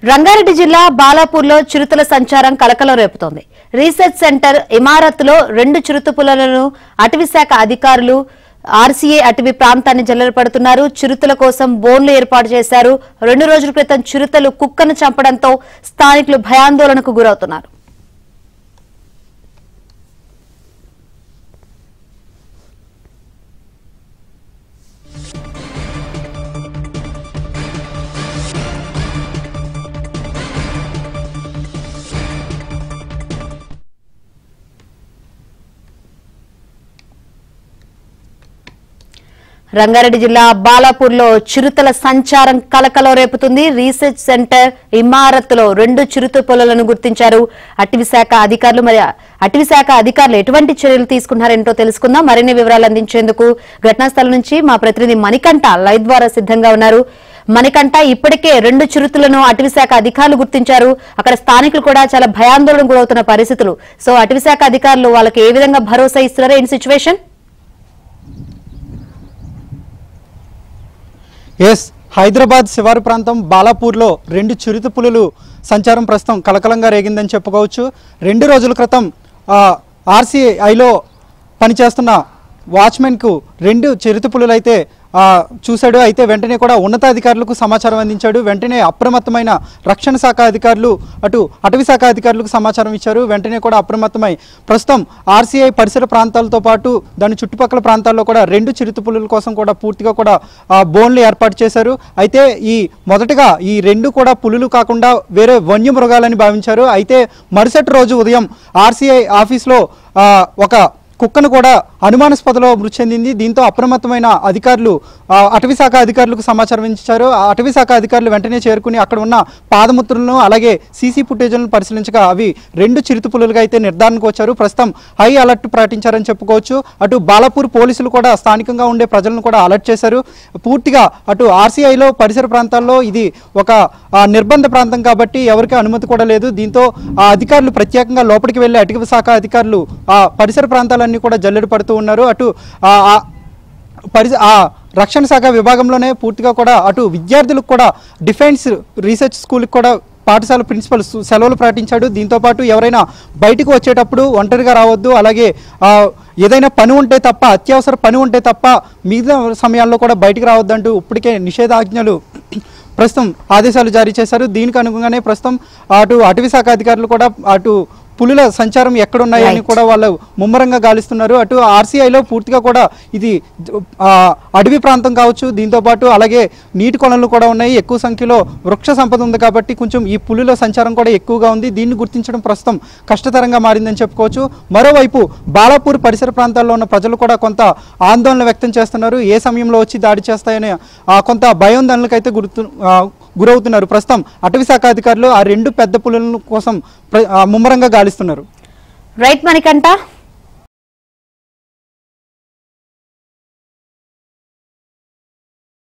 రంగారెడ్డి జిల్లా బాలాపూర్లో చిరుతల సంచారం కలకలం రేపుతోంది. రీసెర్చ్ సెంటర్ ఇమారత్లో 2 చిరుత పులులను అటవీశాఖ అధికారులు ఆర్సీఏ అటవీ ప్రాంతాన్ని జల్లెడపడుతున్నారు. చిరుతల కోసం బోన్లు ఏర్పాటు చేశారు. 2 రోజుల క్రితం చిరుతలు కుక్కను చంపడంతో స్థానికులు భయాందోళనకు గురవుతున్నారు. రంగారెడ్డి జిల్లా బాలాపూర్లో చిరుతల సంచారం కలకలం రేపుతుంది. రీసెర్చ్ సెంటర్ ఇమారత్లో 2 చిరుత పులులను గుర్తించారు అటవీశాఖ అధికారులు. మరి అటవీశాఖ అధికారులు ఎటువంటి చర్యలు తీసుకున్నారేంటో తెలుసుకుందాం. మరిన్ని వివరాలు అందించేందుకు ఘటనా స్థలం నుంచి మా ప్రతినిధి మణికంఠ లైవ్ ద్వారా సిద్ధంగా ఉన్నారు. మణికంఠ, ఇప్పటికే 2 చిరుతలను అటవీశాఖ అధికారులు గుర్తించారు. అక్కడ స్థానికులు కూడా చాలా భయాందోళన గురవుతున్న పరిస్థితులు. సో అటవీశాఖ అధికారులు వాళ్ళకి ఏ విధంగా భరోసా ఇస్తున్నారో ఏంటి సిచ్యువేషన్? హైదరాబాద్ శివారు ప్రాంతం బాలాపూర్లో 2 చిరుత పులులు సంచారం ప్రస్తుతం కలకలంగా రేగిందని చెప్పుకోవచ్చు. 2 రోజుల క్రితం ఆర్సీఐలో పనిచేస్తున్న వాచ్మెన్కు 2 చిరుత పులులు అయితే చూశాడు. అయితే వెంటనే కూడా ఉన్నతాధికారులకు సమాచారం అందించాడు. వెంటనే అప్రమత్తమైన రక్షణ శాఖ అధికారులు అటు అటవీ శాఖ అధికారులకు సమాచారం ఇచ్చారు. వెంటనే కూడా అప్రమత్తమై ప్రస్తుతం ఆర్సీఐ పరిసర ప్రాంతాలతో పాటు దాని చుట్టుపక్కల ప్రాంతాల్లో కూడా 2 చిరుత పులుల కోసం కూడా పూర్తిగా కూడా బోన్లు ఏర్పాటు చేశారు. అయితే మొదటగా ఈ 2 కూడా పులులు కాకుండా వేరే వన్యమృగాలని భావించారు. అయితే మరుసటి రోజు ఉదయం ఆర్సీఐ ఆఫీస్లో ఒక కుక్కను కూడా అనుమానాస్పదలో మృతి చెందింది. దీంతో అప్రమత్తమైన అధికారులు అటవీ శాఖ అధికారులకు సమాచారం ఇచ్చారు. అటవీ శాఖ అధికారులు వెంటనే చేరుకుని అక్కడ ఉన్న పాదముద్రలను అలాగే సీసీ ఫుటేజ్లను పరిశీలించగా అవి 2 చిరుత పులులుగా అయితే నిర్ధారణకు వచ్చారు. ప్రస్తుతం హై అలర్ట్ ప్రకటించారని చెప్పుకోవచ్చు. అటు బాలాపూర్ పోలీసులు కూడా స్థానికంగా ఉండే ప్రజలను కూడా అలర్ట్ చేశారు. పూర్తిగా అటు ఆర్సీఐలో పరిసర ప్రాంతాల్లో ఇది ఒక నిర్బంధ ప్రాంతం కాబట్టి ఎవరికి అనుమతి కూడా లేదు. దీంతో అధికారులు ప్రత్యేకంగా లోపలికి వెళ్లి అటవీ శాఖ అధికారులు పరిసర ప్రాంతాలన్నీ కూడా జల్లెడ పడుతూ ఉన్నారు. అటు రక్షణ శాఖ విభాగంలోనే పూర్తిగా కూడా అటు విద్యార్థులకు కూడా డిఫెన్స్ రీసెర్చ్ స్కూల్కి కూడా పాఠశాల ప్రిన్సిపల్ సెలవులు ప్రకటించాడు. దీంతోపాటు ఎవరైనా బయటకు వచ్చేటప్పుడు ఒంటరిగా రావద్దు, అలాగే ఏదైనా పని ఉంటే తప్ప అత్యవసర పని ఉంటే తప్ప మిగతా సమయాల్లో కూడా బయటికి రావద్దంటూ ఇప్పటికే నిషేధాజ్ఞలు ప్రస్తుతం ఆదేశాలు జారీ చేశారు. దీనికి అనుగుణంగానే ప్రస్తుతం అటు అటవీ శాఖ అధికారులు కూడా అటు పులుల సంచారం ఎక్కడున్నాయని కూడా వాళ్ళు ముమ్మరంగా గాలిస్తున్నారు. అటు ఆర్సీఐలో పూర్తిగా కూడా ఇది అడవి ప్రాంతం కావచ్చు, దీంతోపాటు అలాగే నీటి కొలలు కూడా ఉన్నాయి. ఎక్కువ సంఖ్యలో వృక్ష సంపద ఉంది కాబట్టి కొంచెం ఈ పులుల సంచారం కూడా ఎక్కువగా ఉంది. దీన్ని గుర్తించడం ప్రస్తుతం కష్టతరంగా మారిందని చెప్పుకోవచ్చు. మరోవైపు బాలాపూర్ పరిసర ప్రాంతాల్లో ఉన్న ప్రజలు కూడా కొంత ఆందోళన వ్యక్తం చేస్తున్నారు. ఏ సమయంలో వచ్చి దాడి చేస్తాయని కొంత భయాందోళనలకు అయితే గురవుతున్నారు. ప్రస్తుతం అటవీ శాఖ అధికారులు ఆ 2 పెద్ద పులుల కోసం ముమ్మరంగా గాలిస్తున్నారు. రైట్ మణికంఠ.